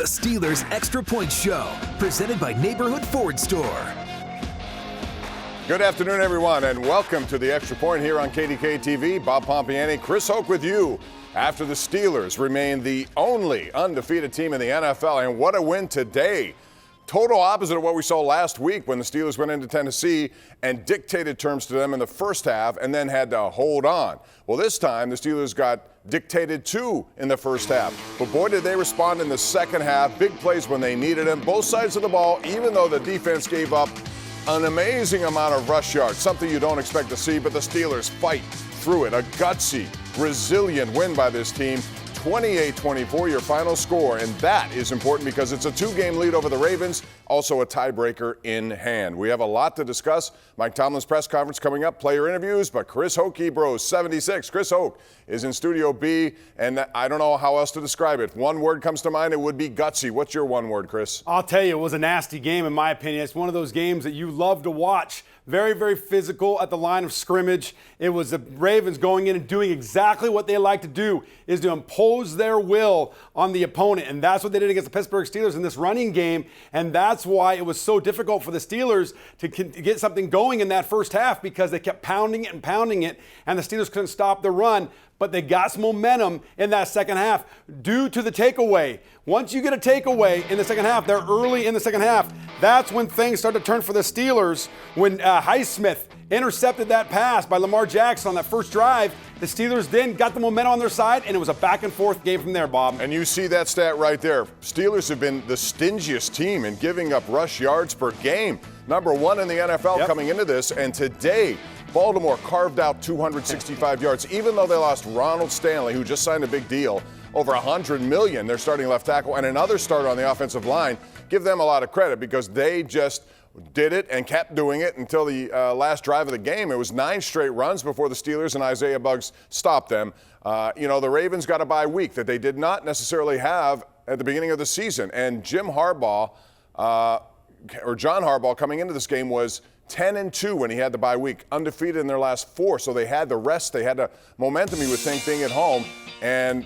The Steelers Extra Point Show, presented by Neighborhood Ford Store. Good afternoon, everyone, and welcome to the Extra Point here on KDKA TV. Bob Pompeani, Chris Hoke with you after the Steelers remain the only undefeated team in the NFL. And what a win today. Total opposite of what we saw last week when the Steelers went into Tennessee and dictated terms to them in the first half and then had to hold on. Well, this time the Steelers got dictated to in the first half. But boy, did they respond in the second half. Big plays when they needed them. Both sides of the ball, even though the defense gave up an amazing amount of rush yards, something you don't expect to see, but the Steelers fight through it. A gutsy, resilient win by this team. 28-24, your final score, and that is important because it's a two-game lead over the Ravens, also a tiebreaker in hand. We have a lot to discuss. Mike Tomlin's press conference coming up, player interviews, but Chris Hoke, Bros 76. Chris Hoke is in Studio B, and I don't know how else to describe it. If one word comes to mind, it would be gutsy. What's your one word, Chris? I'll tell you, it was a nasty game in my opinion. It's one of those games that you love to watch. Very, very physical at the line of scrimmage. It was the Ravens going in and doing exactly what they like to do, is to impose their will on the opponent. And that's what they did against the Pittsburgh Steelers in this running game. And that's why it was so difficult for the Steelers to get something going in that first half, because they kept pounding it, and the Steelers couldn't stop the run. But they got some momentum in that second half due to the takeaway. Once you get a takeaway in the second half, they're early in the second half, that's when things start to turn for the Steelers. When Highsmith intercepted that pass by Lamar Jackson on that first drive, the Steelers then got the momentum on their side, and it was a back-and-forth game from there, Bob. And you see that stat right there. Steelers have been the stingiest team in giving up rush yards per game. Number one in the NFL coming into this, and today, Baltimore carved out 265 yards, even though they lost Ronald Stanley, who just signed a big deal, over $100 million, their starting left tackle, and another starter on the offensive line. Give them a lot of credit because they just did it and kept doing it until the last drive of the game. It was 9 straight runs before the Steelers and Isaiah Buggs stopped them. The Ravens got a bye week that they did not necessarily have at the beginning of the season. And John Harbaugh coming into this game was 10-2 when he had the bye week, undefeated in their last 4. So they had the rest, they had the momentum, you would think, being at home. And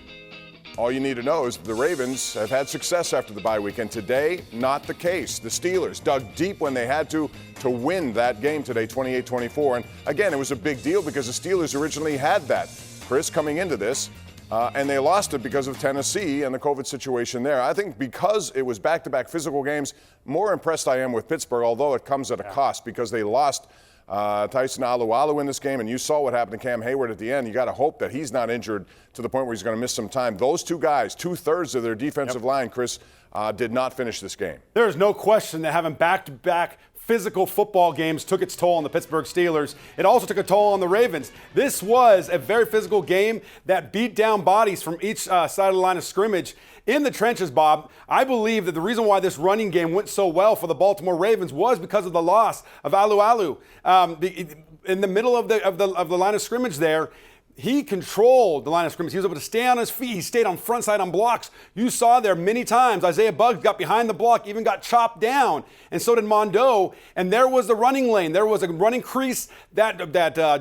all you need to know is the Ravens have had success after the bye week, and today, not the case. The Steelers dug deep when they had to win that game today, 28-24. And again, it was a big deal because the Steelers originally had that, Chris, coming into this, and they lost it because of Tennessee and the COVID situation there. I think because it was back-to-back physical games, more impressed I am with Pittsburgh, although it comes at a cost because they lost Tyson Alualu in this game, and you saw what happened to Cam Hayward at the end. You got to hope that he's not injured to the point where he's going to miss some time. Those two guys, 2/3 of their defensive line, Chris, did not finish this game. There's no question that having back-to-back physical football games took its toll on the Pittsburgh Steelers. It also took a toll on the Ravens. This was a very physical game that beat down bodies from each side of the line of scrimmage. In the trenches, Bob, I believe that the reason why this running game went so well for the Baltimore Ravens was because of the loss of Alualu. In the middle of the line of scrimmage there, he controlled the line of scrimmage. He was able to stay on his feet. He stayed on front side on blocks. You saw there many times Isaiah Buggs got behind the block, even got chopped down, and so did Mondo. And there was the running lane. There was a running crease that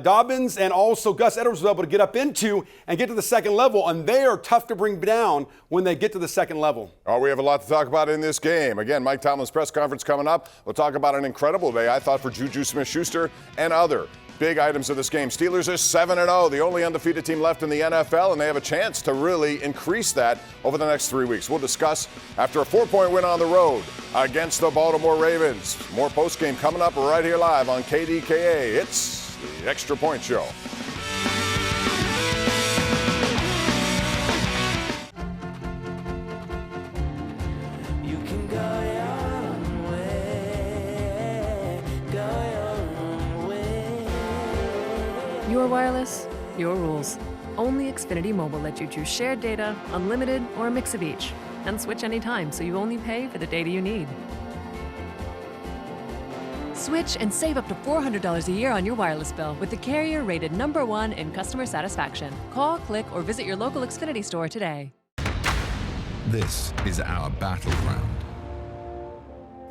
Dobbins and also Gus Edwards was able to get up into and get to the second level. And they are tough to bring down when they get to the second level. Oh, we have a lot to talk about in this game. Again, Mike Tomlin's press conference coming up. We'll talk about an incredible day, I thought, for Juju Smith-Schuster and other big items of this game. Steelers are 7-0, the only undefeated team left in the NFL, and they have a chance to really increase that over the next 3 weeks. We'll discuss after a 4-point win on the road against the Baltimore Ravens. More postgame coming up right here live on KDKA. It's the Extra Point Show. Your wireless, your rules. Only Xfinity Mobile lets you choose shared data, unlimited, or a mix of each. And switch anytime, so you only pay for the data you need. Switch and save up to $400 a year on your wireless bill with the carrier rated #1 in customer satisfaction. Call, click, or visit your local Xfinity store today. This is our battleground.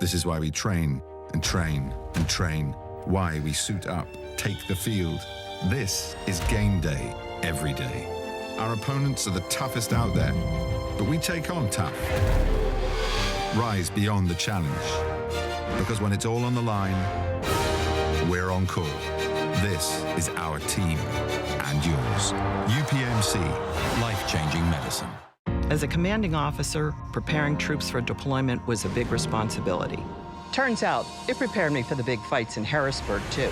This is why we train and train and train. Why we suit up, take the field. This is game day every day. Our opponents are the toughest out there, but we take on tough. rise beyond the challenge. Because when it's all on the line, we're on call. This is our team and yours. UPMC, life-changing medicine. As a commanding officer, preparing troops for deployment was a big responsibility. Turns out, it prepared me for the big fights in Harrisburg, too.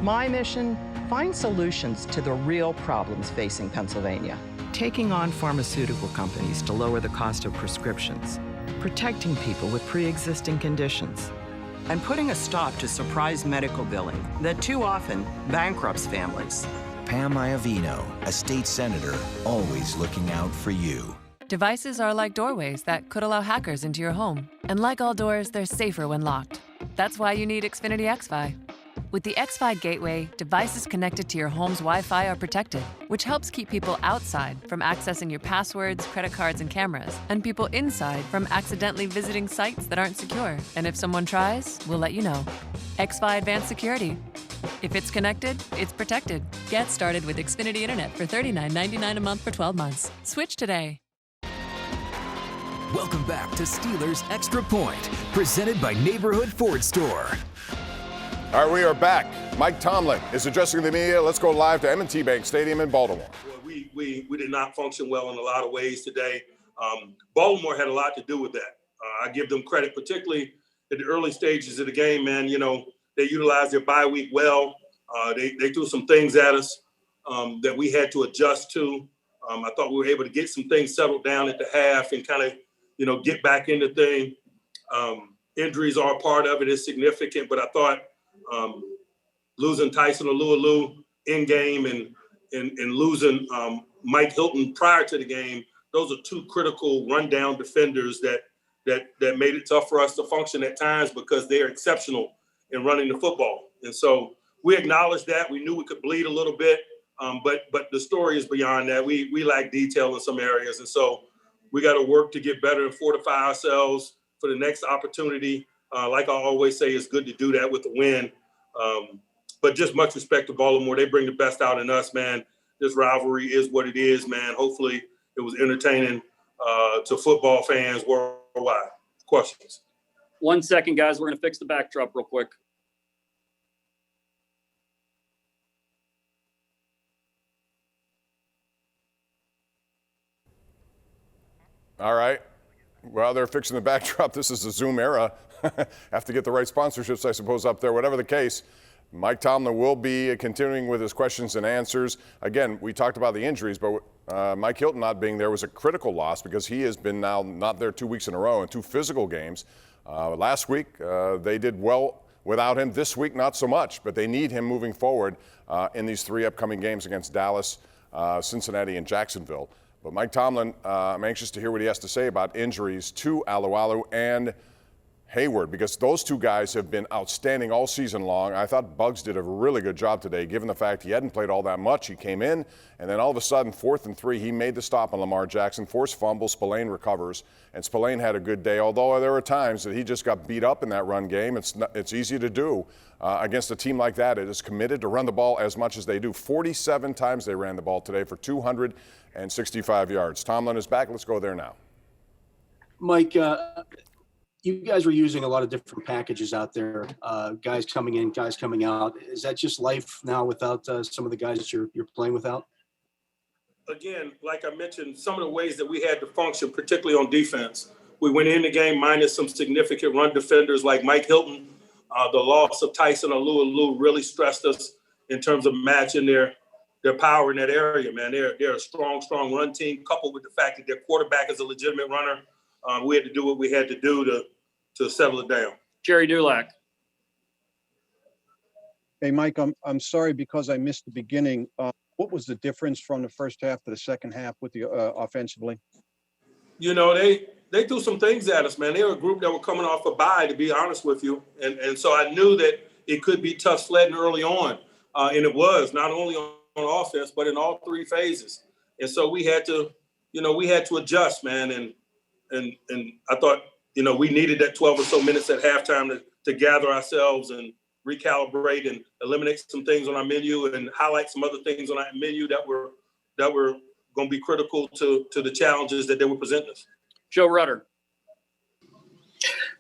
My mission, find solutions to the real problems facing Pennsylvania. Taking on pharmaceutical companies to lower the cost of prescriptions, protecting people with pre-existing conditions, and putting a stop to surprise medical billing that too often bankrupts families. Pam Iovino, a state senator, always looking out for you. Devices are like doorways that could allow hackers into your home. And like all doors, they're safer when locked. That's why you need Xfinity XFi. With the XFi Gateway, devices connected to your home's Wi-Fi are protected, which helps keep people outside from accessing your passwords, credit cards, and cameras, and people inside from accidentally visiting sites that aren't secure. And if someone tries, we'll let you know. XFi Advanced Security. If it's connected, it's protected. Get started with Xfinity Internet for $39.99 a month for 12 months. Switch today. Welcome back to Steelers Extra Point, presented by Neighborhood Ford Store. All right, we are back. Mike Tomlin is addressing the media. Let's go live to M&T Bank Stadium in Baltimore. We did not function well in a lot of ways today. Baltimore had a lot to do with that. I give them credit, particularly at the early stages of the game, man. You know, they utilized their bye week well. They threw some things at us that we had to adjust to. I thought we were able to get some things settled down at the half and kind of, you know, get back into thing. Injuries are a part of it. It's significant, but I thought losing Tyson Alualu in game and losing Mike Hilton prior to the game, those are two critical rundown defenders that made it tough for us to function at times because they are exceptional in running the football. And so we acknowledged that. We knew we could bleed a little bit, but the story is beyond that. We lack detail in some areas, and so we got to work to get better and fortify ourselves for the next opportunity. Like I always say, it's good to do that with the win. But just much respect to Baltimore. They bring the best out in us, man. This rivalry is what it is, man. Hopefully it was entertaining to football fans worldwide. Questions? 1 second, guys. We're going to fix the backdrop real quick. All right. Well, they're fixing the backdrop. This is the Zoom era. Have to get the right sponsorships, I suppose, up there. Whatever the case, Mike Tomlin will be continuing with his questions and answers. Again, we talked about the injuries, but Mike Hilton not being there was a critical loss because he has been now not there 2 weeks in a row in two physical games. Last week, they did well without him. This week, not so much, but they need him moving forward in these three upcoming games against Dallas, Cincinnati, and Jacksonville. But Mike Tomlin, I'm anxious to hear what he has to say about injuries to Alualu and Hayward, because those two guys have been outstanding all season long. I thought Bugs did a really good job today, given the fact he hadn't played all that much. He came in, and then all of a sudden, 4th and 3, he made the stop on Lamar Jackson, forced fumble, Spillane recovers, and Spillane had a good day, although there were times that he just got beat up in that run game. It's easy to do against a team like that. It is committed to run the ball as much as they do. 47 times they ran the ball today for 265 yards. Tomlin is back. Let's go there now. Mike, you guys were using a lot of different packages out there, guys coming in, guys coming out. Is that just life now without some of the guys that you're playing without? Again, like I mentioned, some of the ways that we had to function, particularly on defense, we went in the game minus some significant run defenders like Mike Hilton. The loss of Tyson Alualu really stressed us in terms of matching their power in that area, man. They're a strong run team, coupled with the fact that their quarterback is a legitimate runner. We had to do what we had to do to settle it down. Jerry Dulac. Hey, Mike, I'm sorry because I missed the beginning. What was the difference from the first half to the second half with the offensively? You know, they threw some things at us, man. They were a group that were coming off a bye, to be honest with you. And so I knew that it could be tough sledding early on. And it was, not only on offense, but in all three phases. And so we had to adjust, man. And I thought, we needed that 12 or so minutes at halftime to gather ourselves and recalibrate and eliminate some things on our menu and highlight some other things on our menu that were going to be critical to the challenges that they were presenting us. Joe Rudder.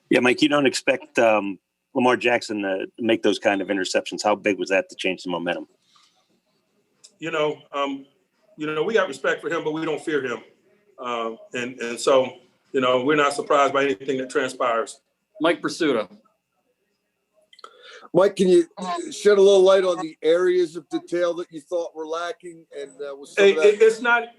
Yeah, Mike, you don't expect Lamar Jackson to make those kind of interceptions. How big was that to change the momentum? We got respect for him, but we don't fear him. And so, we're not surprised by anything that transpires. Mike Pursuta. Mike, can you shed a little light on the areas of detail that you thought were lacking? And it's not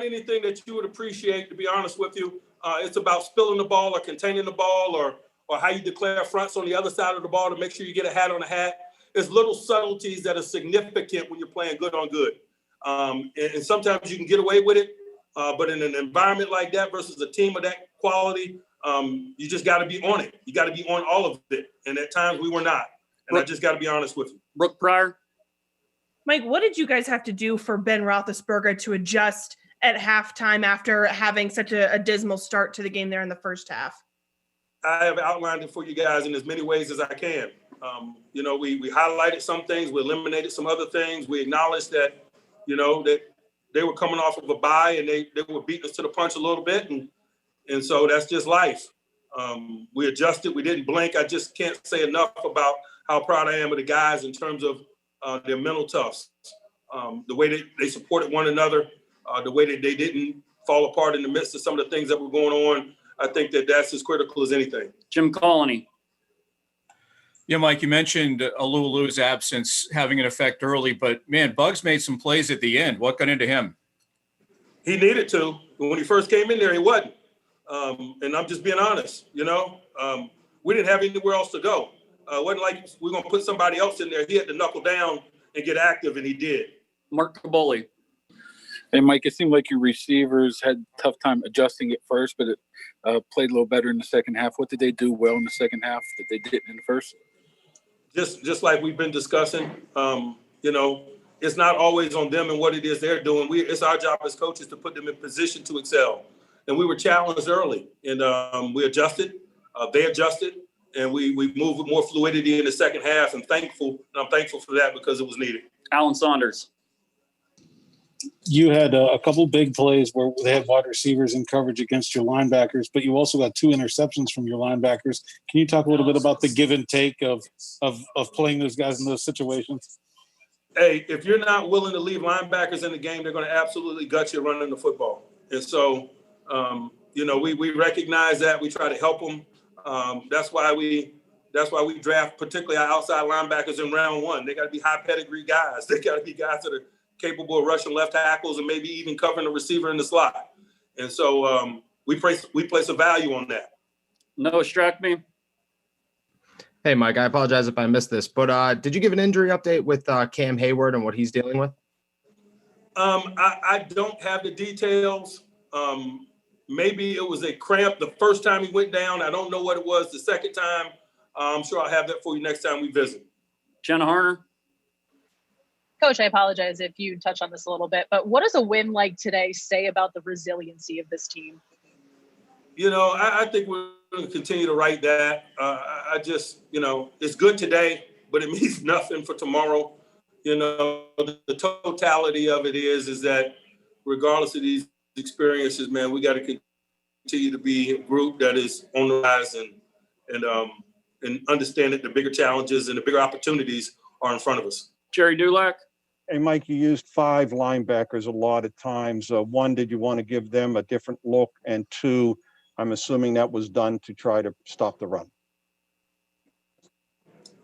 anything that you would appreciate, to be honest with you. It's about spilling the ball or containing the ball or how you declare fronts on the other side of the ball to make sure you get a hat on a hat. It's little subtleties that are significant when you're playing good on good. And sometimes you can get away with it, but in an environment like that versus a team of that quality, you just got to be on it. You got to be on all of it. And at times we were not. And I just got to be honest with you. Brooke Pryor. Mike, what did you guys have to do for Ben Roethlisberger to adjust at halftime after having such a dismal start to the game there in the first half? I have outlined it for you guys in as many ways as I can. We highlighted some things, we eliminated some other things. We acknowledged that, that they were coming off of a bye and they were beating us to the punch a little bit. And so that's just life. We adjusted, we didn't blink. I just can't say enough about how proud I am of the guys in terms of their mental toughs, the way that they supported one another, the way that they didn't fall apart in the midst of some of the things that were going on. I think that that's as critical as anything. Jim Colony. Yeah, Mike, you mentioned Alualu's absence having an effect early, but man, Bugs made some plays at the end. What got into him? He needed to. When he first came in there, he wasn't. And I'm just being honest, we didn't have anywhere else to go. It wasn't like we're going to put somebody else in there. He had to knuckle down and get active, and he did. Mark Caboli. Hey, Mike, it seemed like your receivers had a tough time adjusting at first, but it played a little better in the second half. What did they do well in the second half that they didn't in the first? Just like we've been discussing, it's not always on them and what it is they're doing. It's our job as coaches to put them in position to excel. And we were challenged early, and we adjusted. They adjusted, and we moved with more fluidity in the second half. And I'm thankful for that because it was needed. Alan Saunders. You had a couple big plays where they had wide receivers in coverage against your linebackers, but you also got 2 interceptions from your linebackers. Can you talk a little bit about the give and take of playing those guys in those situations? Hey, if you're not willing to leave linebackers in the game, they're going to absolutely gut you running the football. And so, we recognize that. We try to help them. That's why we draft particularly our outside linebackers in round 1. They got to be high pedigree guys. They got to be guys that are capable of rushing left tackles and maybe even covering the receiver in the slot. And so we place a value on that. Noah Strackme. Hey, Mike, I apologize if I missed this, but did you give an injury update with Cam Hayward and what he's dealing with? I don't have the details. Maybe it was a cramp the first time he went down. I don't know what it was the second time. I'm sure I'll have that for you next time we visit. Jenna Harner. Coach, I apologize if you touch on this a little bit, but what does a win like today say about the resiliency of this team? I think we're going to continue to write that. I just, it's good today, but it means nothing for tomorrow. The totality of it is that regardless of these experiences, man, we got to continue to be a group that is on the rise and understand that the bigger challenges and the bigger opportunities are in front of us. Jerry Dulac. Hey, Mike, you used 5 linebackers a lot of times. 1, did you want to give them a different look? And 2, I'm assuming that was done to try to stop the run.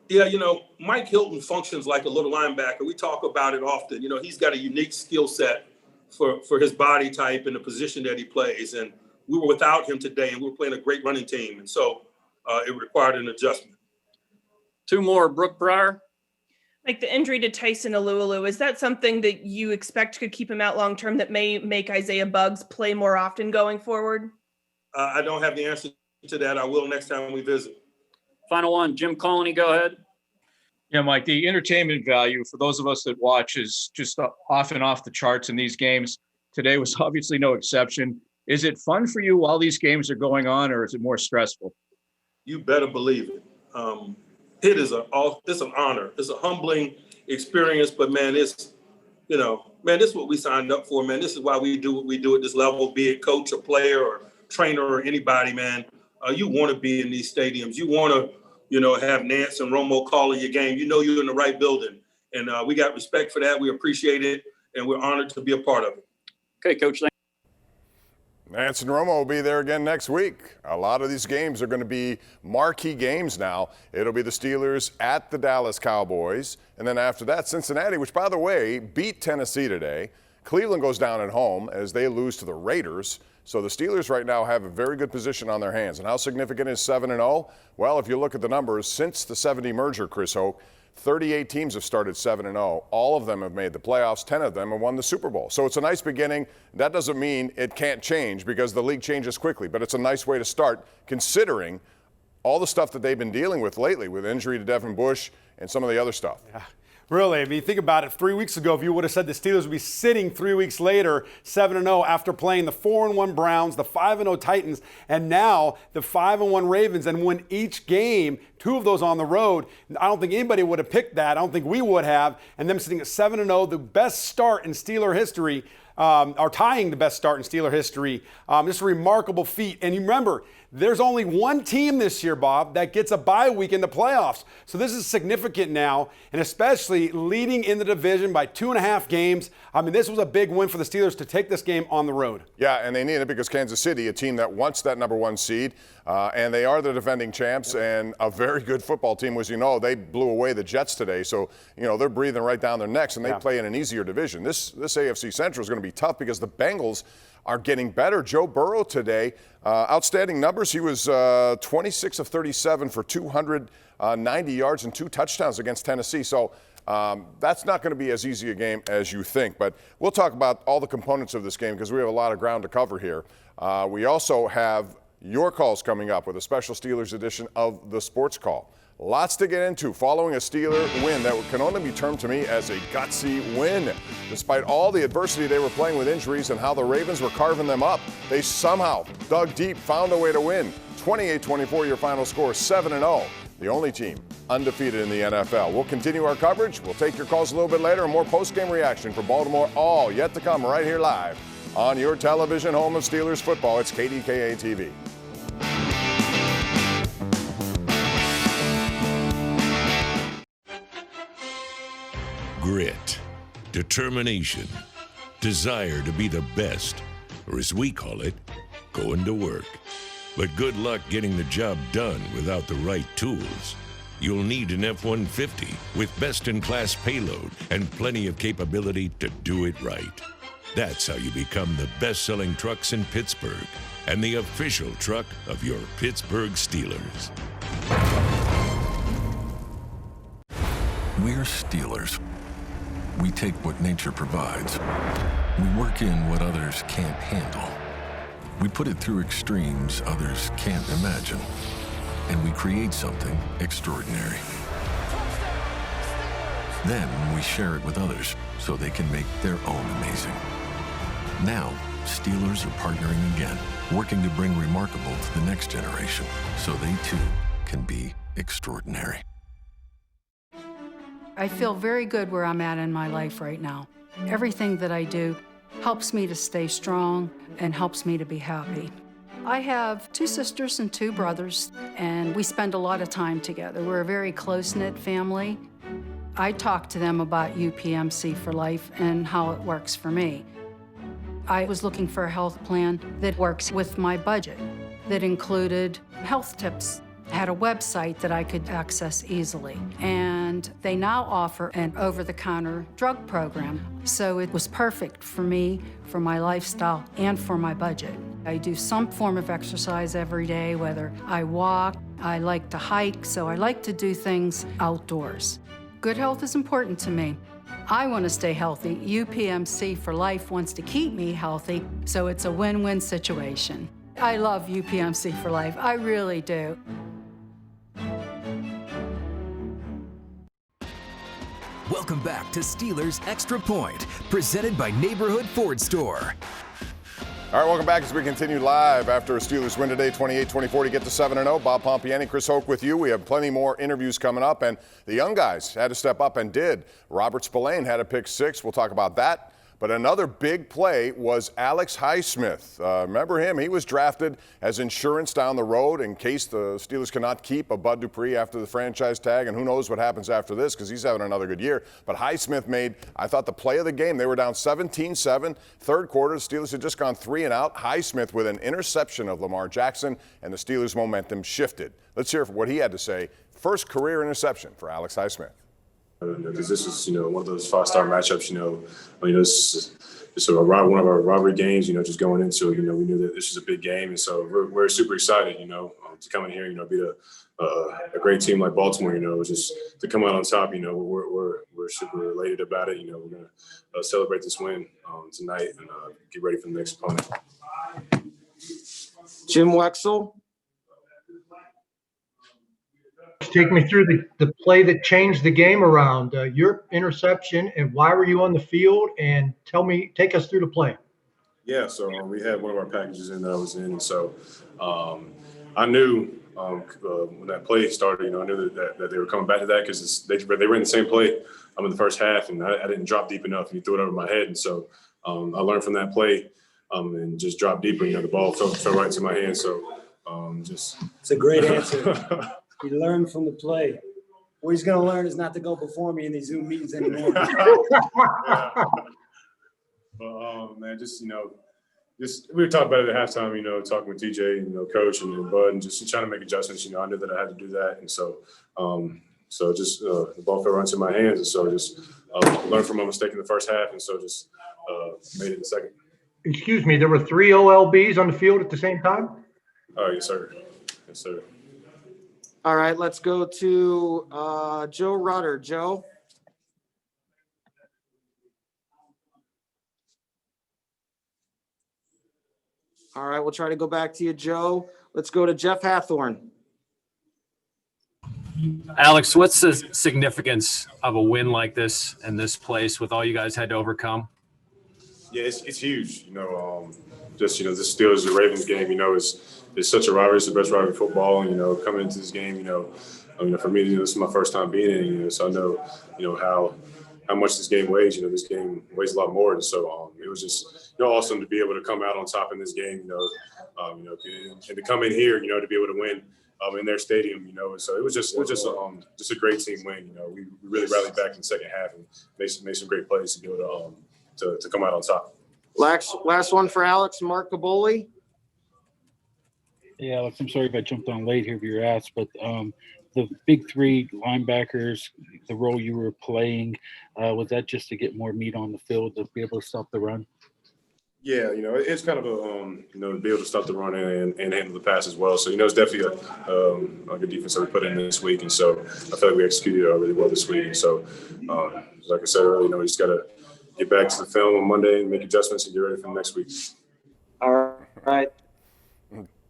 Yeah, Mike Hilton functions like a little linebacker. We talk about it often. He's got a unique skill set for his body type and the position that he plays. And we were without him today, and we were playing a great running team. And so it required an adjustment. 2 more, Brooke Pryor. Like the injury to Tyson Alualu, is that something that you expect could keep him out long-term that may make Isaiah Buggs play more often going forward? I don't have the answer to that. I will next time we visit. Final one, Jim Colony, go ahead. Yeah, Mike, the entertainment value for those of us that watch is just off and off the charts in these games. Today was obviously no exception. Is it fun for you while these games are going on, or is it more stressful? You better believe it. It's an honor. It's a humbling experience, but man, this is what we signed up for, man. This is why we do what we do at this level, be it coach or player or trainer or anybody, man. you want to be in these stadiums. You want to, have Nance and Romo calling your game. You know you're in the right building. And we got respect for that. We appreciate it. And we're honored to be a part of it. Okay, Coach. Nance and Romo will be there again next week. A lot of these games are going to be marquee games now. It'll be the Steelers at the Dallas Cowboys. And then after that, Cincinnati, which, by the way, beat Tennessee today. Cleveland goes down at home as they lose to the Raiders. So the Steelers right now have a very good position on their hands. And how significant is 7-0? Well, if you look at the numbers, since the 70 merger, Chris Hoke, 38 teams have started 7-0. All of them have made the playoffs. 10 of them have won the Super Bowl. So it's a nice beginning. That doesn't mean it can't change because the league changes quickly. But it's a nice way to start considering all the stuff that they've been dealing with lately with injury to Devin Bush and some of the other stuff. Yeah. Really, I mean, think about it. 3 weeks ago, if you would have said the Steelers would be sitting 3 weeks later, 7-0, after playing the 4-1 Browns, the 5-0 Titans, and now the 5-1 Ravens, and win each game, 2 of those on the road, I don't think anybody would have picked that. I don't think we would have. And them sitting at 7-0, the best start in Steeler history, or tying the best start in Steeler history. Just a remarkable feat. And you remember, there's only one team this year, Bob, that gets a bye week in the playoffs. So this is significant now, and especially leading in the division by 2.5 games. I mean, this was a big win for the Steelers to take this game on the road. Yeah, and they need it because Kansas City, a team that wants that number 1 seed, and they are the defending champs and a very good football team. As you know, they blew away the Jets today. So, they're breathing right down their necks, and they play in an easier division. This AFC Central is going to be tough because the Bengals are getting better. Joe Burrow today, outstanding numbers. He was 26 of 37 for 290 yards and 2 touchdowns against Tennessee. So that's not going to be as easy a game as you think. But we'll talk about all the components of this game because we have a lot of ground to cover here. We also have your calls coming up with a special Steelers edition of the Sports Call. Lots to get into following a Steeler win that can only be termed to me as a gutsy win. Despite all the adversity they were playing with injuries and how the Ravens were carving them up, they somehow dug deep, found a way to win. 28-24 your final score, 7-0. The only team undefeated in the NFL. We'll continue our coverage. We'll take your calls a little bit later and more post-game reaction for Baltimore, all yet to come right here live on your television home of Steelers football. It's KDKA TV. Grit, determination, desire to be the best, or as we call it, going to work. But good luck getting the job done without the right tools. You'll need an F-150 with best-in-class payload and plenty of capability to do it right. That's how you become the best-selling trucks in Pittsburgh and the official truck of your Pittsburgh Steelers. We're Steelers. We take what nature provides. We work in what others can't handle. We put it through extremes others can't imagine. And we create something extraordinary. Then we share it with others so they can make their own amazing. Now, Steelers are partnering again, working to bring remarkable to the next generation so they too can be extraordinary. I feel very good where I'm at in my life right now. Everything that I do helps me to stay strong and helps me to be happy. I have 2 sisters and 2 brothers, and we spend a lot of time together. We're a very close-knit family. I talk to them about UPMC for life and how it works for me. I was looking for a health plan that works with my budget, that included health tips, had a website that I could access easily. And they now offer an over-the-counter drug program. So it was perfect for me, for my lifestyle, and for my budget. I do some form of exercise every day, whether I walk, I like to hike, so I like to do things outdoors. Good health is important to me. I want to stay healthy. UPMC for Life wants to keep me healthy, so it's a win-win situation. I love UPMC for Life. I really do. Welcome back to Steelers Extra Point, presented by Neighborhood Ford Store. All right, welcome back as we continue live after a Steelers win today, 28-24 to get to 7-0. Bob Pompeani, Chris Hoke with you. We have plenty more interviews coming up, and the young guys had to step up and did. Robert Spillane had a pick 6. We'll talk about that. But another big play was Alex Highsmith. Remember him? He was drafted as insurance down the road in case the Steelers cannot keep a Bud Dupree after the franchise tag, and who knows what happens after this because he's having another good year. But Highsmith made, I thought, the play of the game. They were down 17-7. Third quarter, the Steelers had just gone 3 and out. Highsmith with an interception of Lamar Jackson, and the Steelers' momentum shifted. Let's hear what he had to say. First career interception for Alex Highsmith. Because this is, one of those 5-star matchups, it's one of our rivalry games, just going into it, we knew that this is a big game. And so we're super excited, to come in here, beat a great team like Baltimore, just to come out on top, we're super elated about it. We're going to celebrate this win tonight and get ready for the next opponent. Jim Wexell. Take me through the play that changed the game around, your interception, and why were you on the field? And take us through the play. Yeah, so we had one of our packages in that I was in, and so I knew when that play started, I knew that they were coming back to that because they were in the same play in the first half, and I didn't drop deep enough, and he threw it over my head, and so I learned from that play and just dropped deeper. The ball fell right into my hand, so It's a great answer. He learned from the play. What he's going to learn is not to go before me in these Zoom meetings anymore. Man, we were talking about it at halftime, talking with TJ, coach and Bud, and just trying to make adjustments. I knew that I had to do that. And so, the ball fell right into my hands. And so learned from my mistake in the first half. And so made it in the second. Excuse me, there were 3 OLBs on the field at the same time? Oh, yes, sir. Yes, sir. All right, let's go to Joe Rutter. Joe. All right, we'll try to go back to you, Joe. Let's go to Jeff Hathorn. Alex, what's the significance of a win like this in this place with all you guys had to overcome? Yeah, it's huge. This Steelers and Ravens game, it's such a rivalry. It's the best rivalry football. Coming into this game, for me, this is my first time being in it. So I know, how much this game weighs. This game weighs a lot more. And so it was just, awesome to be able to come out on top in this game. And to come in here, to be able to win in their stadium. So it was just a great team win. We really rallied back in the second half and made some great plays to be able to come out on top. Last one for Alex, Mark Gaboli. Yeah, Alex, I'm sorry if I jumped on late here if you're asked, but the big 3 linebackers, the role you were playing, was that just to get more meat on the field to be able to stop the run? Yeah, it's kind of to be able to stop the run and handle the pass as well. So, it's definitely a good defense that we put in this week. And so I feel like we executed really well this week. And so, like I said earlier, we just got to get back to the film on Monday and make adjustments and get ready for the next week. All right.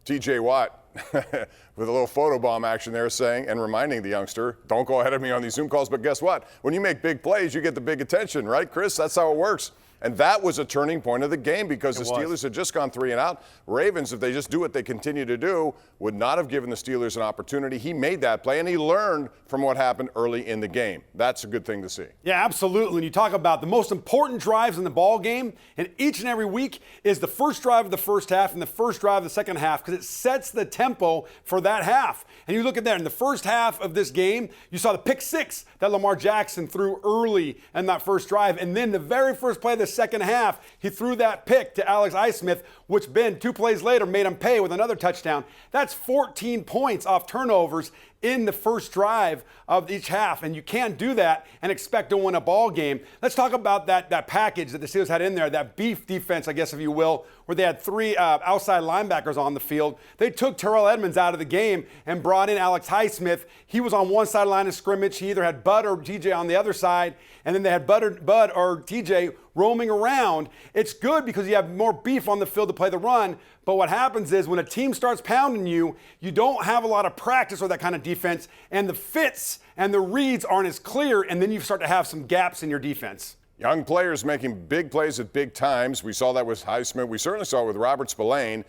TJ Watt with a little photobomb action there saying and reminding the youngster, don't go ahead of me on these Zoom calls. But guess what? When you make big plays, you get the big attention, right, Chris? That's how it works. And that was a turning point of the game because the Steelers had just gone 3 and out. Ravens, if they just do what they continue to do, would not have given the Steelers an opportunity. He made that play, and he learned from what happened early in the game. That's a good thing to see. Yeah, absolutely. When you talk about the most important drives in the ball game, and each and every week is the first drive of the first half and the first drive of the second half because it sets the tempo for that half. And you look at that, in the first half of this game, you saw the pick 6 that Lamar Jackson threw early in that first drive. And then the very first play of the second half, he threw that pick to Alex Highsmith, which Ben, 2 plays later, made him pay with another touchdown. That's 14 points off turnovers in the first drive of each half, and you can't do that and expect to win a ball game. Let's talk about that package that the Steelers had in there, that beef defense, I guess, if you will, where they had 3 outside linebackers on the field. They took Terrell Edmonds out of the game and brought in Alex Highsmith. He was on one sideline of scrimmage. He either had Bud or TJ on the other side, and then they had Bud or TJ roaming around. It's good because you have more beef on the field to play the run, but what happens is when a team starts pounding you, you don't have a lot of practice with that kind of defense, and the fits and the reads aren't as clear, and then you start to have some gaps in your defense. Young players making big plays at big times. We saw that with Highsmith. We certainly saw it with Robert Spillane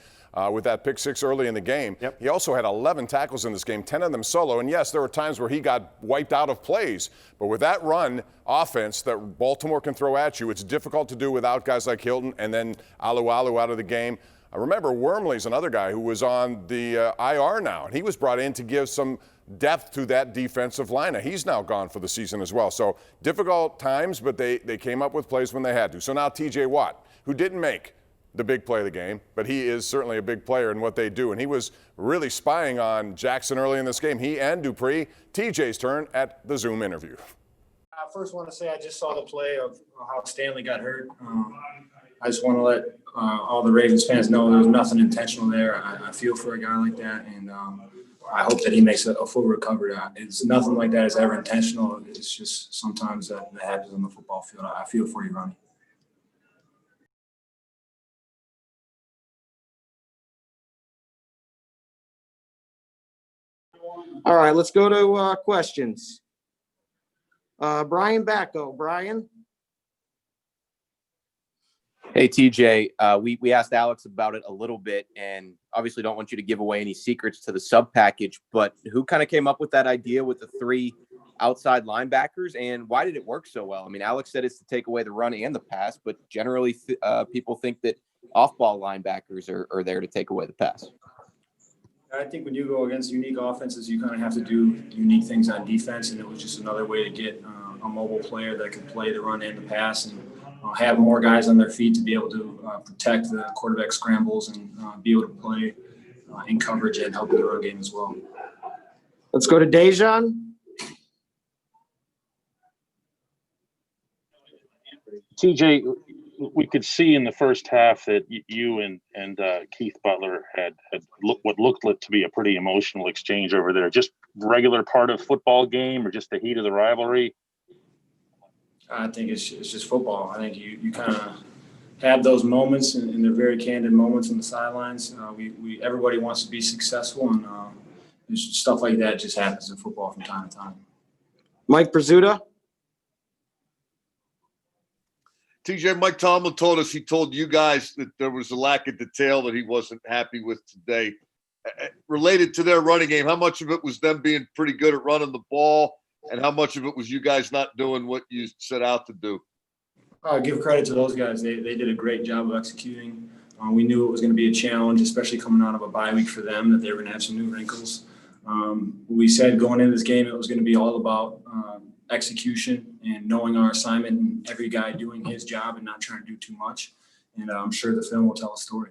with that pick six early in the game. Yep. He also had 11 tackles in this game, 10 of them solo. And yes, there were times where he got wiped out of plays. But with that run offense that Baltimore can throw at you, it's difficult to do without guys like Hilton and then Alu out of the game. I remember Wormley's another guy who was on the IR now, and he was brought in to give some depth to that defensive line. Now, he's now gone for the season as well. So difficult times, but they came up with plays when they had to. So now TJ Watt, who didn't make the big play of the game, but he is certainly a big player in what they do. And he was really spying on Jackson early in this game. He and Dupree. TJ's turn at the Zoom interview. I first want to say I just saw the play of how Stanley got hurt. I just want to let all the Ravens fans know there's nothing intentional there. I feel for a guy like that, and I hope that he makes a full recovery. It's nothing like that is ever intentional. It's just sometimes that happens on the football field. I feel for you, Ronnie. All right, let's go to questions. Brian Bacco. Brian? Hey, TJ, we asked Alex about it a little bit, and obviously don't want you to give away any secrets to the sub package, but who kind of came up with that idea with the 3 outside linebackers, and why did it work so well? I mean, Alex said it's to take away the run and the pass, but generally people think that off-ball linebackers are there to take away the pass. I think when you go against unique offenses, you kind of have to do unique things on defense, and it was just another way to get a mobile player that can play the run and the pass and have more guys on their feet to be able to protect the quarterback scrambles and be able to play in coverage and help in the run game as well. Let's go to Dejan. TJ, we could see in the first half that you and Keith Butler had what looked like to be a pretty emotional exchange over there. Just regular part of football game, or just the heat of the rivalry? I think it's just football. I think you kind of have those moments, and they're very candid moments on the sidelines. Everybody wants to be successful, and stuff like that just happens in football from time to time. Mike Prizzuta. TJ, Mike Tomlin told us, he told you guys that there was a lack of detail that he wasn't happy with today. Related to their running game, how much of it was them being pretty good at running the ball, and how much of it was you guys not doing what you set out to do? Give credit to those guys. They did a great job of executing. We knew it was going to be a challenge, especially coming out of a bye week for them, that they were going to have some new wrinkles. We said going into this game it was going to be all about execution and knowing our assignment and every guy doing his job and not trying to do too much. And I'm sure the film will tell a story.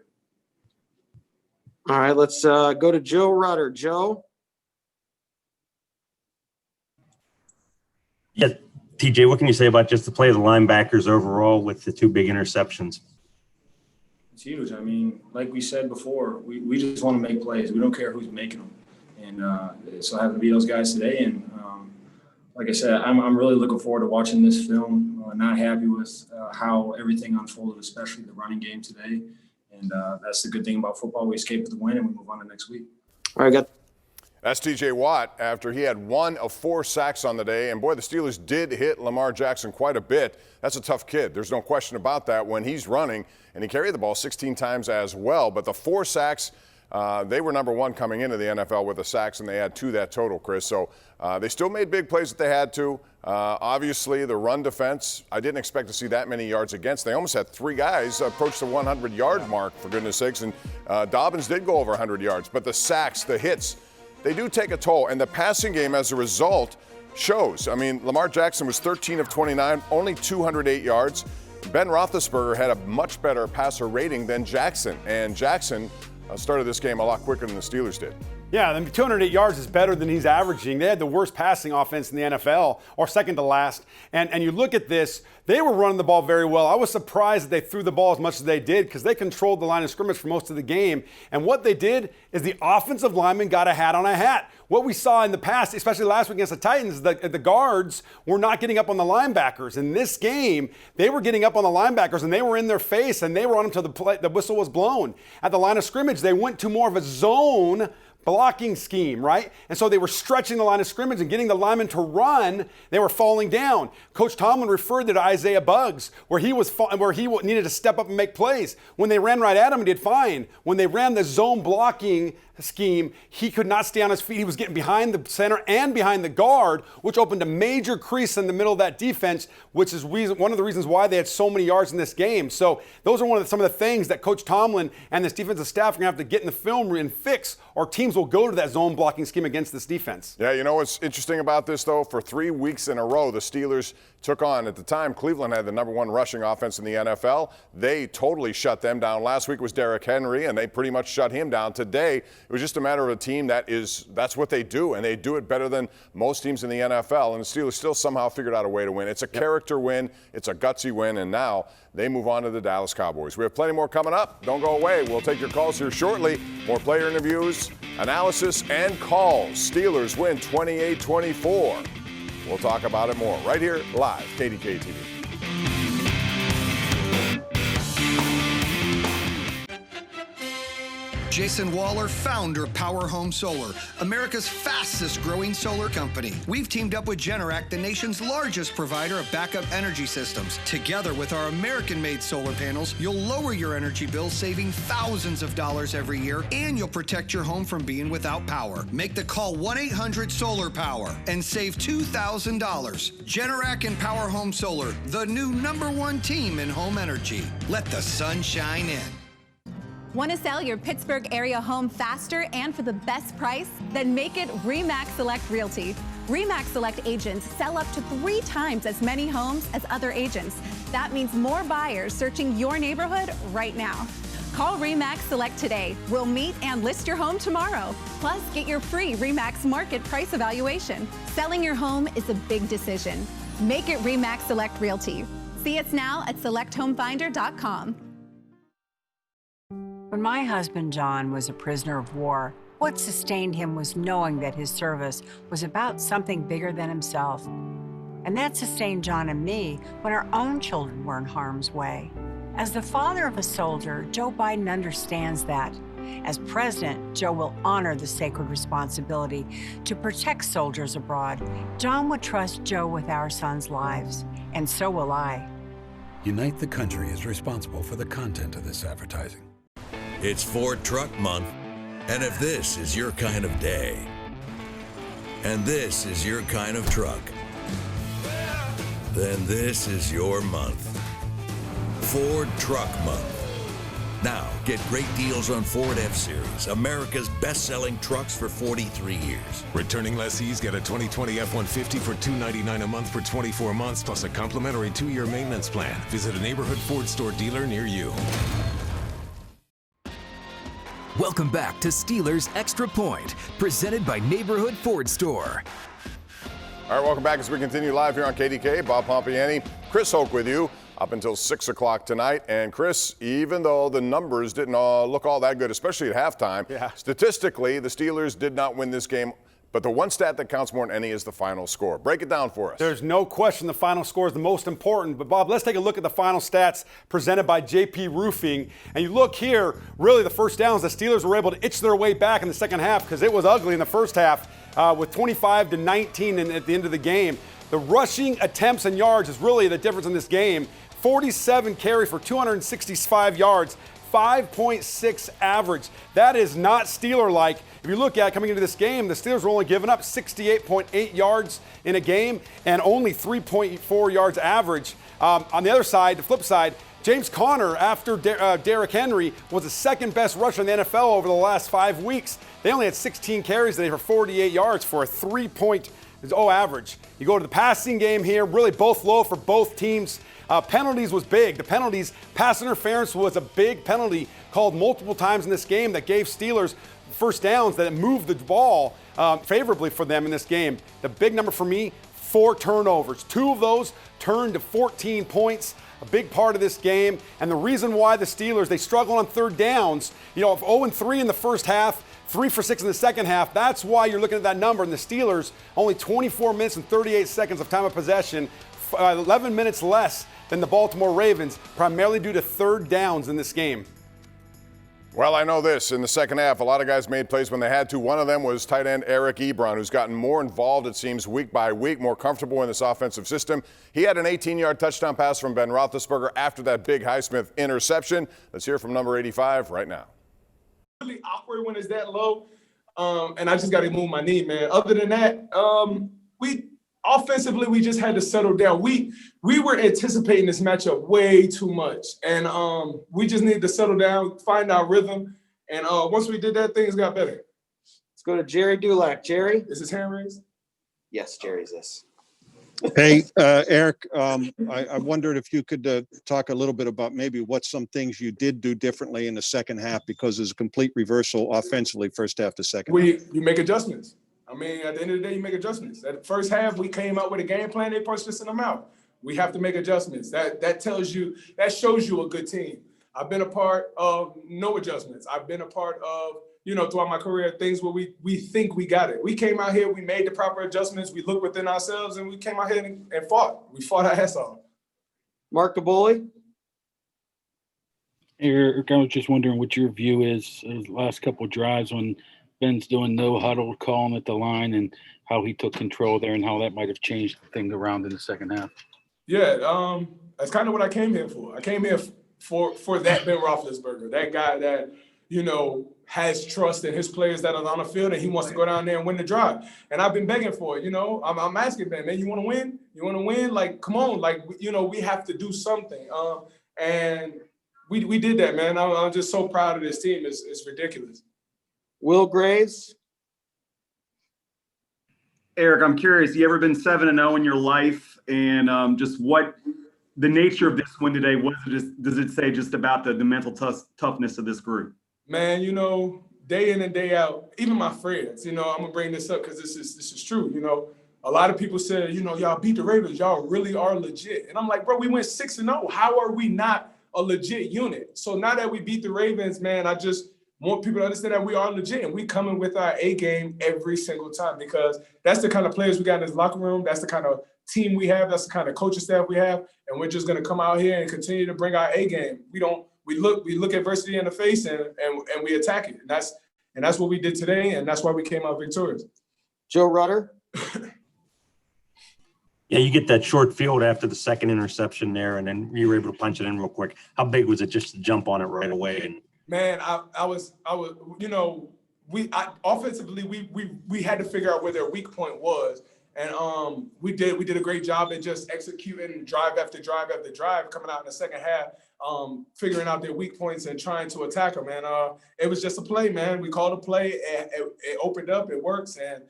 All right, let's go to Joe Rutter. Joe? Yeah, TJ, what can you say about just the play of the linebackers overall with the 2 big interceptions? It's huge. I mean, like we said before, we just want to make plays. We don't care who's making them. And so I have to be those guys today. And like I said, I'm really looking forward to watching this film. Not happy with how everything unfolded, especially the running game today. And that's the good thing about football. We escape with the win and we move on to next week. All right, That's TJ Watt after he had 1 of 4 sacks on the day. And boy, the Steelers did hit Lamar Jackson quite a bit. That's a tough kid. There's no question about that when he's running. And he carried the ball 16 times as well. But the 4 sacks, they were number 1 coming into the NFL with the sacks, and they had 2 that total, Chris. So they still made big plays that they had to. Obviously, the run defense, I didn't expect to see that many yards against. They almost had 3 guys approach the 100-yard mark, for goodness sakes. And Dobbins did go over 100 yards. But the sacks, the hits, they do take a toll. And the passing game, as a result, shows. I mean, Lamar Jackson was 13 of 29, only 208 yards. Ben Roethlisberger had a much better passer rating than Jackson. And Jackson started this game a lot quicker than the Steelers did. Yeah, the 208 yards is better than he's averaging. They had the worst passing offense in the NFL, or second to last. And you look at this, they were running the ball very well. I was surprised that they threw the ball as much as they did because they controlled the line of scrimmage for most of the game. And what they did is the offensive lineman got a hat on a hat. What we saw in the past, especially last week against the Titans, the guards were not getting up on the linebackers. In this game, they were getting up on the linebackers, and they were in their face, and they were on them until the whistle was blown. At the line of scrimmage, they went to more of a zone blocking scheme, right? And so they were stretching the line of scrimmage and getting the linemen to run. They were falling down. Coach Tomlin referred to Isaiah Buggs, where he needed to step up and make plays. When they ran right at him, he did fine. When they ran the zone blocking scheme, he could not stay on his feet. He was getting behind the center and behind the guard, which opened a major crease in the middle of that defense, which is one of the reasons why they had so many yards in this game. So those are some of the things that Coach Tomlin and this defensive staff are going to have to get in the film and fix, or teams will go to that zone blocking scheme against this defense. Yeah, you know what's interesting about this, though? For 3 weeks in a row, the Steelers took on, at the time, Cleveland had the #1 rushing offense in the NFL. They totally shut them down. Last week was Derrick Henry, and they pretty much shut him down. Today, it was just a matter of a team that's what they do, and they do it better than most teams in the NFL. And the Steelers still somehow figured out a way to win. It's a character win. It's a gutsy win, and now they move on to the Dallas Cowboys. We have plenty more coming up. Don't go away. We'll take your calls here shortly. More player interviews, analysis, and calls. Steelers win 28-24. We'll talk about it more right here live, KDKA TV. Jason Waller, founder of Power Home Solar, America's fastest growing solar company. We've teamed up with Generac, the nation's largest provider of backup energy systems. Together with our American-made solar panels, you'll lower your energy bill, saving thousands of dollars every year, and you'll protect your home from being without power. Make the call 1-800-SOLAR-POWER and save $2,000. Generac and Power Home Solar, the new #1 team in home energy. Let the sun shine in. Want to sell your Pittsburgh area home faster and for the best price? Then make it RE/MAX Select Realty. RE/MAX Select agents sell up to 3 times as many homes as other agents. That means more buyers searching your neighborhood right now. Call RE/MAX Select today. We'll meet and list your home tomorrow. Plus, get your free RE/MAX market price evaluation. Selling your home is a big decision. Make it RE/MAX Select Realty. See us now at selecthomefinder.com. When my husband John was a prisoner of war, what sustained him was knowing that his service was about something bigger than himself. And that sustained John and me when our own children were in harm's way. As the father of a soldier, Joe Biden understands that. As president, Joe will honor the sacred responsibility to protect soldiers abroad. John would trust Joe with our sons' lives, and so will I. Unite the Country is responsible for the content of this advertising. It's Ford Truck Month, and if this is your kind of day, and this is your kind of truck, then this is your month. Ford Truck Month. Now, get great deals on Ford F-Series, America's best-selling trucks for 43 years. Returning lessees get a 2020 F-150 for $299 a month for 24 months, plus a complimentary 2-year maintenance plan. Visit a neighborhood Ford store dealer near you. Welcome back to Steelers Extra Point, presented by Neighborhood Ford Store. All right, welcome back as we continue live here on KDKA. Bob Pompeani, Chris Hoke with you up until 6 o'clock tonight. And Chris, even though the numbers didn't look all that good, especially at halftime, statistically, the Steelers did not win this game. But the one stat that counts more than any is the final score. Break it down for us. There's no question the final score is the most important. But, Bob, let's take a look at the final stats presented by JP Roofing. And you look here, really the first downs, the Steelers were able to itch their way back in the second half because it was ugly in the first half with 25-19 at the end of the game. The rushing attempts and yards is really the difference in this game. 47 carries for 265 yards. 5.6 average. That is not Steeler-like. If you look at coming into this game, the Steelers were only giving up 68.8 yards in a game and only 3.4 yards average. On the other side, the flip side, James Conner, after Derrick Henry, was the second best rusher in the NFL over the last 5 weeks. They only had 16 carries today for 48 yards for a 3.0 average. You go to the passing game here, really both low for both teams. Penalties was big. The penalties, pass interference was a big penalty called multiple times in this game that gave Steelers first downs that moved the ball favorably for them in this game. The big number for me, 4 turnovers. 2 of those turned to 14 points. A big part of this game. And the reason why the Steelers, they struggle on third downs, if 0-3 in the first half, 3 for 6 in the second half, that's why you're looking at that number. And the Steelers, only 24 minutes and 38 seconds of time of possession, 11 minutes less than the Baltimore Ravens, primarily due to third downs in this game. Well, I know this. In the second half, a lot of guys made plays when they had to. One of them was tight end Eric Ebron, who's gotten more involved, it seems, week by week, more comfortable in this offensive system. He had an 18-yard touchdown pass from Ben Roethlisberger after that big Highsmith interception. Let's hear from number 85 right now. Really awkward when it's that low, and I just got to move my knee, man. Other than that, offensively, we just had to settle down. We were anticipating this matchup way too much, and we just needed to settle down, find our rhythm, and once we did that, things got better. Let's go to Jerry Dulac. Jerry? Is his hand raised? Yes, Jerry's this. Hey, Eric, I wondered if you could talk a little bit about maybe what some things you did do differently in the second half, because there's a complete reversal offensively first half to second half. You make adjustments. I mean, at the end of the day, you make adjustments. At the first half, we came out with a game plan. They punched us in the mouth. We have to make adjustments. That shows you a good team. I've been a part of no adjustments. I've been a part of, throughout my career, things where we think we got it. We came out here, we made the proper adjustments. We looked within ourselves, and we came out here and fought. We fought our ass off. Mark Kaboli? Eric, I was just wondering what your view is of the last couple of drives when Ben's doing no huddle, calling at the line, and how he took control there and how that might have changed things around in the second half. Yeah, that's kind of what I came here for. I came here for that Ben Roethlisberger, that guy that, has trust in his players that are on the field, and he wants to go down there and win the drive. And I've been begging for it. I'm asking Ben, man, you want to win? You want to win? Like, come on. Like, we have to do something. And we did that, man. I'm just so proud of this team. It's ridiculous. Will Graves? Eric, I'm curious, you ever been 7-0 in your life? And just what the nature of this win today, does it say just about the mental toughness of this group? Man, day in and day out, even my friends, I'm going to bring this up because this is true. A lot of people say, y'all beat the Ravens. Y'all really are legit. And I'm like, bro, we went 6-0. How are we not a legit unit? So now that we beat the Ravens, man, I just want people to understand that we are legit, and we coming with our A game every single time, because that's the kind of players we got in this locker room. That's the kind of team we have. That's the kind of coaching staff we have. And we're just going to come out here and continue to bring our A game. We look adversity in the face and we attack it. And that's what we did today. And that's why we came out victorious. Joe Rutter. Yeah, you get that short field after the second interception there, and then you were able to punch it in real quick. How big was it just to jump on it right away? And man, I was, offensively, we had to figure out where their weak point was. And we did a great job at just executing drive after drive after drive, coming out in the second half, figuring out their weak points and trying to attack them. And it was just a play, man. We called a play, and it opened up, it works, and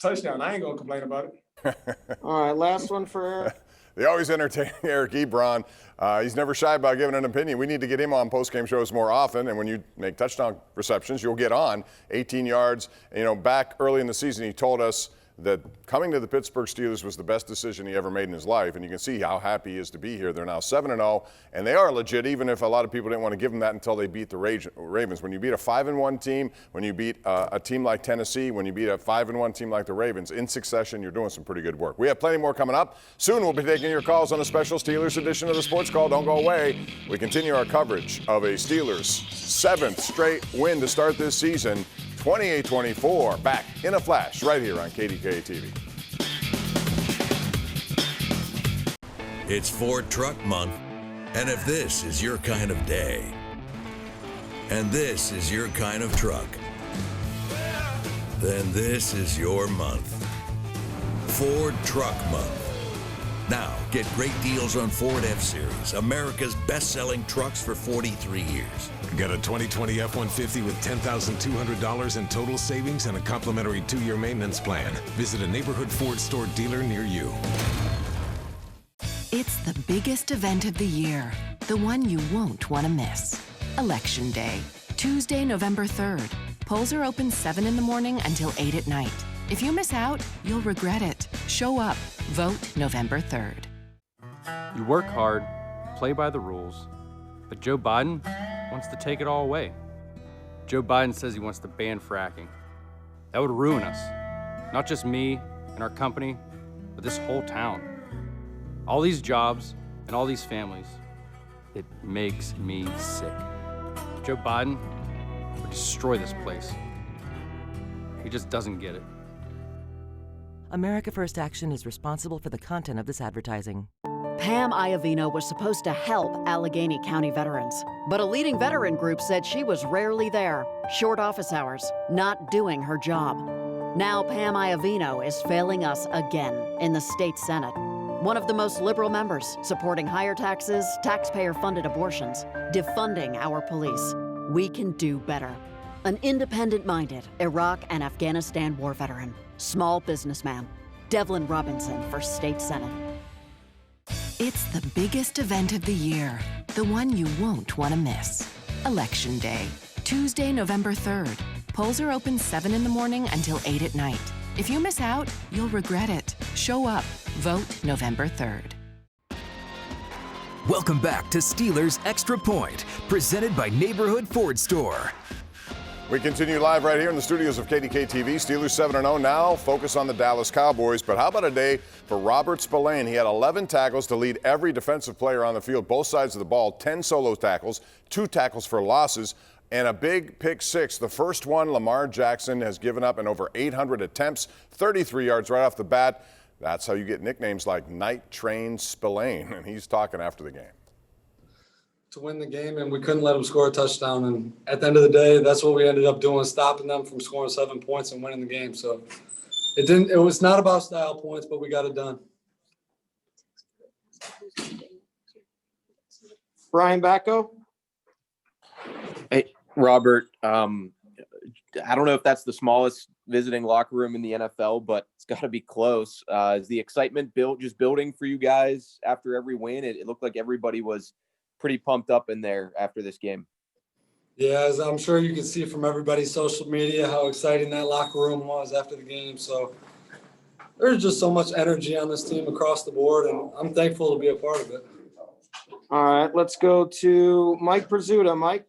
touchdown. I ain't gonna complain about it. All right, last one for Eric. They always entertain Eric Ebron. He's never shy about giving an opinion. We need to get him on postgame shows more often. And when you make touchdown receptions, you'll get on 18 yards. Back early in the season, he told us that coming to the Pittsburgh Steelers was the best decision he ever made in his life, and you can see how happy he is to be here. They're now 7-0, and they are legit, even if a lot of people didn't want to give them that until they beat the Ravens. When you beat a 5-1 team, when you beat a team like Tennessee, when you beat a 5-1 team like the Ravens in succession, you're doing some pretty good work. We have plenty more coming up. Soon we'll be taking your calls on a special Steelers edition of the Sports Call. Don't go away. We continue our coverage of a Steelers 7th straight win to start this season. 28-24, back in a flash right here on KDKA TV. It's Ford Truck Month, and if this is your kind of day, and this is your kind of truck, then this is your month. Ford Truck Month. Now, get great deals on Ford F-Series, America's best-selling trucks for 43 years. Get a 2020 F-150 with $10,200 in total savings and a complimentary 2-year maintenance plan. Visit a neighborhood Ford store dealer near you. It's the biggest event of the year, the one you won't want to miss. Election Day, Tuesday, November 3rd. Polls are open 7 in the morning until 8 at night. If you miss out, you'll regret it. Show up. Vote November 3rd. You work hard, play by the rules, but Joe Biden wants to take it all away. Joe Biden says he wants to ban fracking. That would ruin us. Not just me and our company, but this whole town. All these jobs and all these families, it makes me sick. Joe Biden or destroy this place. He just doesn't get it. America First Action is responsible for the content of this advertising. Pam Iovino was supposed to help Allegheny County veterans, but a leading veteran group said she was rarely there, short office hours, not doing her job. Now Pam Iovino is failing us again in the state Senate. One of the most liberal members, supporting higher taxes, taxpayer-funded abortions, defunding our police. We can do better. An independent-minded Iraq and Afghanistan war veteran, small businessman, Devlin Robinson for state Senate. It's the biggest event of the year, the one you won't want to miss. Election Day, Tuesday, November 3rd. Polls are open 7 in the morning until 8 at night. If you miss out, you'll regret it. Show up. Vote November 3rd. Welcome back to Steelers Extra Point, presented by Neighborhood Ford Store. We continue live right here in the studios of KDKA TV. Steelers 7-0 now, focus on the Dallas Cowboys. But how about a day for Robert Spillane? He had 11 tackles to lead every defensive player on the field, both sides of the ball, 10 solo tackles, 2 tackles for losses, and a big pick six. The first one Lamar Jackson has given up in over 800 attempts, 33 yards right off the bat. That's how you get nicknames like Night Train Spillane, and he's talking after the game. To win the game, and we couldn't let them score a touchdown. And at the end of the day, that's what we ended up doing, stopping them from scoring 7 points and winning the game. So it was not about style points, but we got it done. Brian Bacco. Hey, Robert, I don't know if that's the smallest visiting locker room in the NFL, but it's got to be close. Is the excitement building for you guys after every win? It looked like everybody was pretty pumped up in there after this game. Yeah, as I'm sure you can see from everybody's social media how exciting that locker room was after the game. So there's just so much energy on this team across the board, and I'm thankful to be a part of it. All right, let's go to Mike Prizzuta. Mike.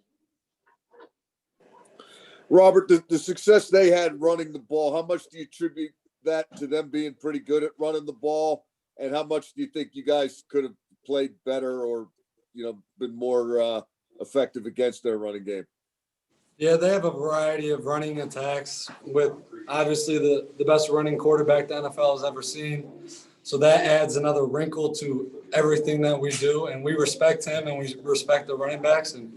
Robert, the success they had running the ball, how much do you attribute that to them being pretty good at running the ball? And how much do you think you guys could have played better or, been more effective against their running game? Yeah, they have a variety of running attacks with obviously the best running quarterback the NFL has ever seen. So that adds another wrinkle to everything that we do. And we respect him and we respect the running backs. And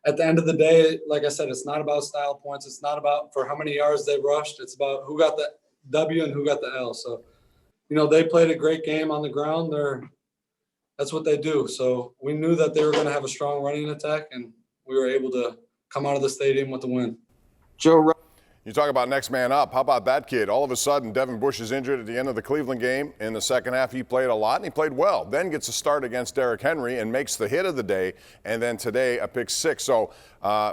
at the end of the day, like I said, it's not about style points. It's not about for how many yards they rushed. It's about who got the W and who got the L. So, they played a great game on the ground. That's what they do. So we knew that they were going to have a strong running attack, and we were able to come out of the stadium with the win. Joe. You talk about next man up. How about that kid? All of a sudden, Devin Bush is injured at the end of the Cleveland game. In the second half, he played a lot, and he played well. Then gets a start against Derrick Henry and makes the hit of the day, and then today a pick six. So,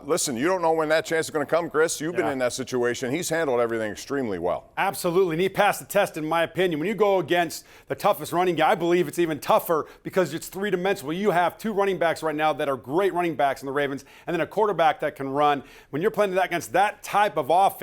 listen, you don't know when that chance is going to come, Chris. You've been in that situation. He's handled everything extremely well. Absolutely, and he passed the test, in my opinion. When you go against the toughest running guy, I believe it's even tougher because it's three-dimensional. You have 2 running backs right now that are great running backs in the Ravens, and then a quarterback that can run. When you're playing against that type of offense,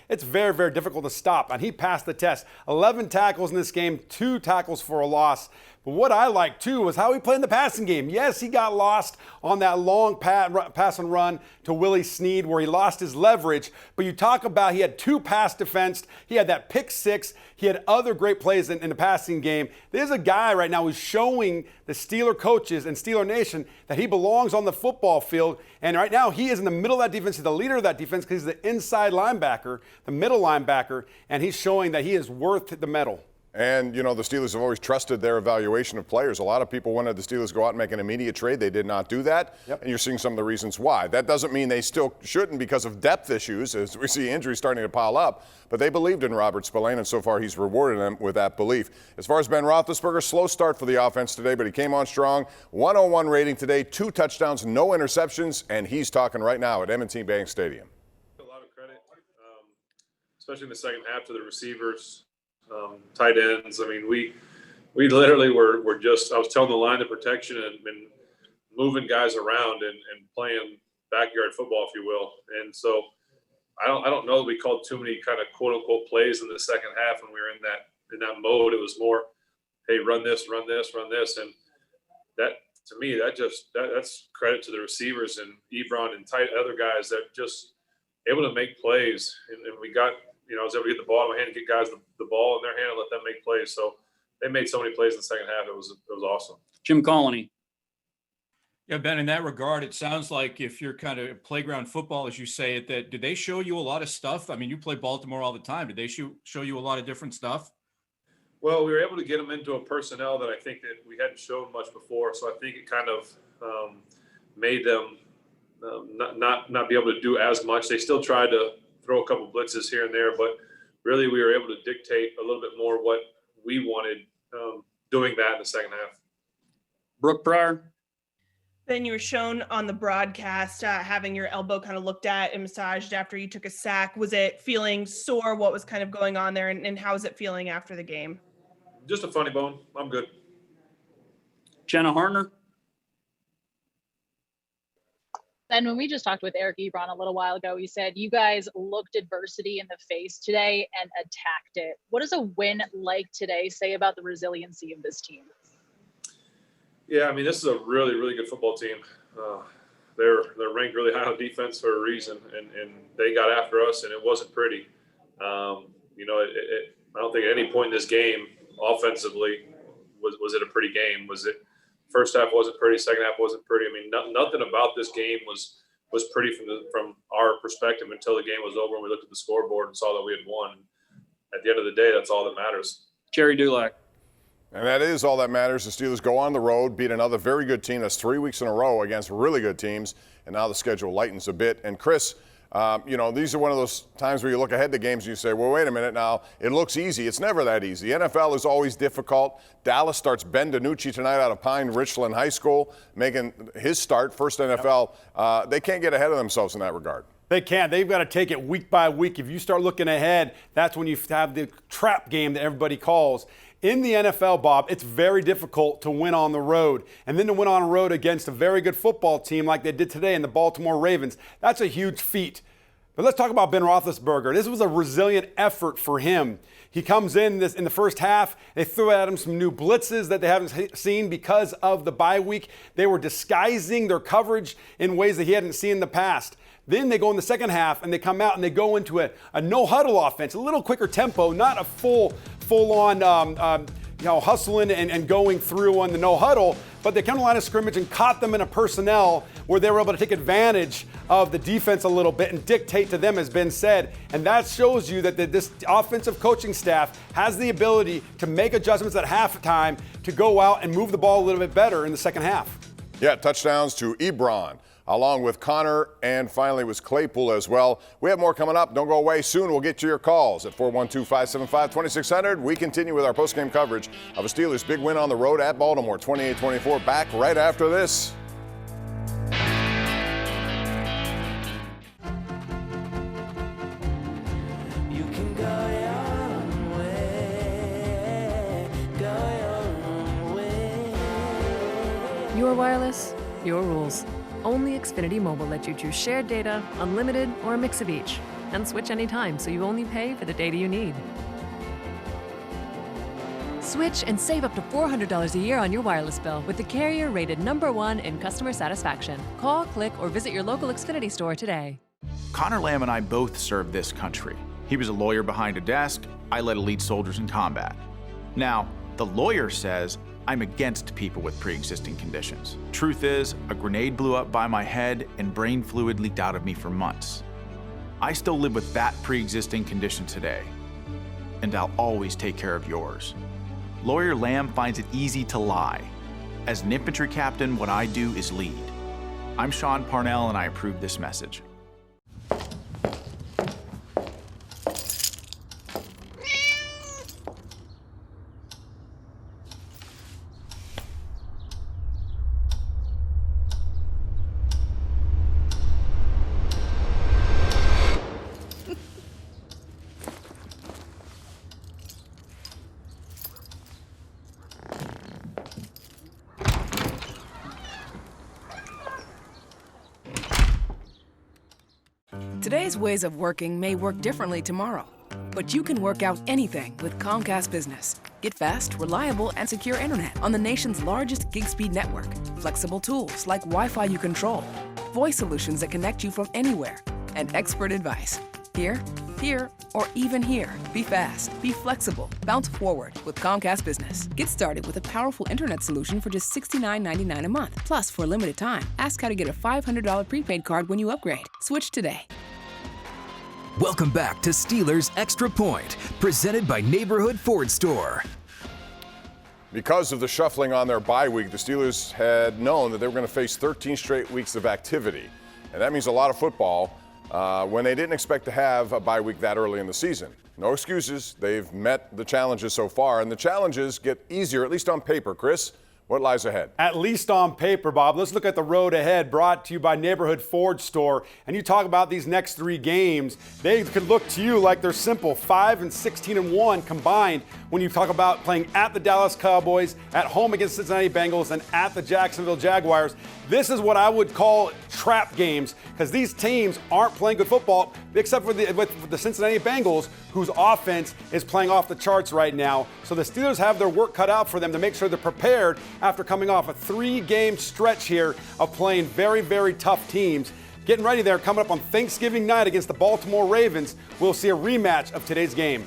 it's very, very difficult to stop, and he passed the test. 11 tackles in this game, 2 tackles for a loss. But what I like, too, was how he played in the passing game. Yes, he got lost on that long pass and run to Willie Snead where he lost his leverage. But you talk about he had 2 pass defense. He had that pick six. He had other great plays in the passing game. There's a guy right now who's showing the Steeler coaches and Steeler Nation that he belongs on the football field. And right now he is in the middle of that defense. He's the leader of that defense because he's the inside linebacker, the middle linebacker, and he's showing that he is worth the medal. And, the Steelers have always trusted their evaluation of players. A lot of people wanted the Steelers to go out and make an immediate trade. They did not do that. Yep. And you're seeing some of the reasons why. That doesn't mean they still shouldn't because of depth issues, as we see injuries starting to pile up. But they believed in Robert Spillane, and so far he's rewarded them with that belief. As far as Ben Roethlisberger, slow start for the offense today, but he came on strong. 101 rating today, 2 touchdowns, no interceptions, and he's talking right now at M&T Bank Stadium. A lot of credit, especially in the second half to the receivers. Tight ends. I mean, we literally were just, I was telling the line of protection and moving guys around and playing backyard football, if you will. And so I don't know that we called too many kind of quote unquote plays in the second half when we were in that mode. It was more, hey, run this. And that, to me, that's credit to the receivers and Ebron and other guys that just able to make plays. And we got, I was able to get the ball in my hand and get guys the ball in their hand and let them make plays. So they made so many plays in the second half. It was awesome. Jim Colony. Yeah, Ben, in that regard, it sounds like if you're kind of playground football, as you say it, that did they show you a lot of stuff? I mean, you play Baltimore all the time. Did they show you a lot of different stuff? Well, we were able to get them into a personnel that I think that we hadn't shown much before. So I think it kind of made them not be able to do as much. They still tried to throw a couple blitzes here and there, but really we were able to dictate a little bit more what we wanted doing that in the second half. Brooke Pryor. Then you were shown on the broadcast having your elbow kind of looked at and massaged after you took a sack. Was it feeling sore? What was kind of going on there? And how is it feeling after the game? Just a funny bone. I'm good. Jenna Hartner. And when we just talked with Eric Ebron a little while ago, he said you guys looked adversity in the face today and attacked it. What does a win like today say about the resiliency of this team? Yeah, I mean, this is a really, really good football team. They're ranked really high on defense for a reason, and they got after us, and it wasn't pretty. I don't think at any point in this game, offensively, was it a pretty game? Was it first half wasn't pretty, second half wasn't pretty? I mean, nothing about this game was pretty from our perspective until the game was over and we looked at the scoreboard and saw that we had won. At the end of the day, that's all that matters. Jerry Dulac. And that is all that matters. The Steelers go on the road, beat another very good team. That's 3 weeks in a row against really good teams. And now the schedule lightens a bit. And Chris, these are one of those times where you look ahead to games and you say, well, wait a minute now. It looks easy. It's never that easy. The NFL is always difficult. Dallas starts Ben DiNucci tonight out of Pine Richland High School, making his start, first NFL. They can't get ahead of themselves in that regard. They can't. They've got to take it week by week. If you start looking ahead, that's when you have the trap game that everybody calls. In the NFL, Bob, it's very difficult to win on the road. And then to win on the road against a very good football team like they did today in the Baltimore Ravens, that's a huge feat. But let's talk about Ben Roethlisberger. This was a resilient effort for him. He comes in the first half. They threw at him some new blitzes that they haven't seen because of the bye week. They were disguising their coverage in ways that he hadn't seen in the past. Then they go in the second half and they come out and they go into a no-huddle offense, a little quicker tempo, not a full-on hustling and going through on the no-huddle, but they came to the line of scrimmage and caught them in a personnel where they were able to take advantage of the defense a little bit and dictate to them, as Ben said. And that shows you that this offensive coaching staff has the ability to make adjustments at halftime to go out and move the ball a little bit better in the second half. Yeah, touchdowns to Ebron, along with Connor, and finally was Claypool as well. We have more coming up. Don't go away. Soon we'll get to your calls at 412-575-2600. We continue with our postgame coverage of a Steelers big win on the road at Baltimore, 28-24. Back right after this. Your wireless, your rules. Only Xfinity Mobile lets you choose shared data, unlimited, or a mix of each. And switch anytime, so you only pay for the data you need. Switch and save up to $400 a year on your wireless bill with the carrier rated #1 in customer satisfaction. Call, click, or visit your local Xfinity store today. Connor Lamb and I both served this country. He was a lawyer behind a desk. I led elite soldiers in combat. Now, the lawyer says I'm against people with pre-existing conditions. Truth is, a grenade blew up by my head and brain fluid leaked out of me for months. I still live with that pre-existing condition today, and I'll always take care of yours. Lawyer Lamb finds it easy to lie. As an infantry captain, what I do is lead. I'm Sean Parnell, and I approve this message. Today's ways of working may work differently tomorrow, but you can work out anything with Comcast Business. Get fast, reliable, and secure internet on the nation's largest gig speed network. Flexible tools like Wi-Fi you control, voice solutions that connect you from anywhere, and expert advice. Here, or even here. Be fast, be flexible, bounce forward with Comcast Business. Get started with a powerful internet solution for just $69.99 a month. Plus, for a limited time, ask how to get a $500 prepaid card when you upgrade. Switch today. Welcome back to Steelers Extra Point, presented by Neighborhood Ford Store. Because of the shuffling on their bye week, the Steelers had known that they were going to face 13 straight weeks of activity. And that means a lot of football when they didn't expect to have a bye week that early in the season. No excuses. They've met the challenges so far, and the challenges get easier, at least on paper. Chris, what lies ahead? At least on paper, Bob. Let's look at the road ahead, brought to you by Neighborhood Ford Store. And you talk about these next 3 games. They could look to you like they're simple, 5-16-1 combined when you talk about playing at the Dallas Cowboys, at home against Cincinnati Bengals, and at the Jacksonville Jaguars. This is what I would call trap games, because these teams aren't playing good football, except for the Cincinnati Bengals, whose offense is playing off the charts right now. So the Steelers have their work cut out for them to make sure they're prepared after coming off a 3-game stretch here of playing very, very tough teams. Getting ready there, coming up on Thanksgiving night against the Baltimore Ravens. We'll see a rematch of today's game.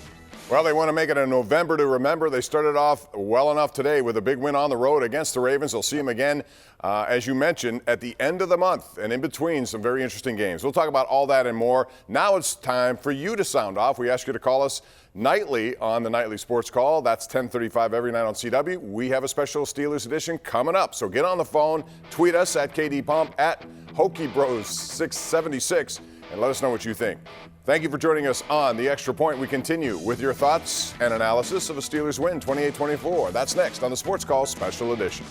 Well, they want to make it a November to remember. They started off well enough today with a big win on the road against the Ravens. They'll see them again, as you mentioned, at the end of the month and in between some very interesting games. We'll talk about all that and more. Now it's time for you to sound off. We ask you to call us nightly on the Nightly Sports Call. That's 10:35 every night on CW. We have a special Steelers edition coming up. So get on the phone, tweet us at KDPump, at HokeyBros676, and let us know what you think. Thank you for joining us on The Extra Point. We continue with your thoughts and analysis of a Steelers win 28-24. That's next on the Sports Call Special Edition.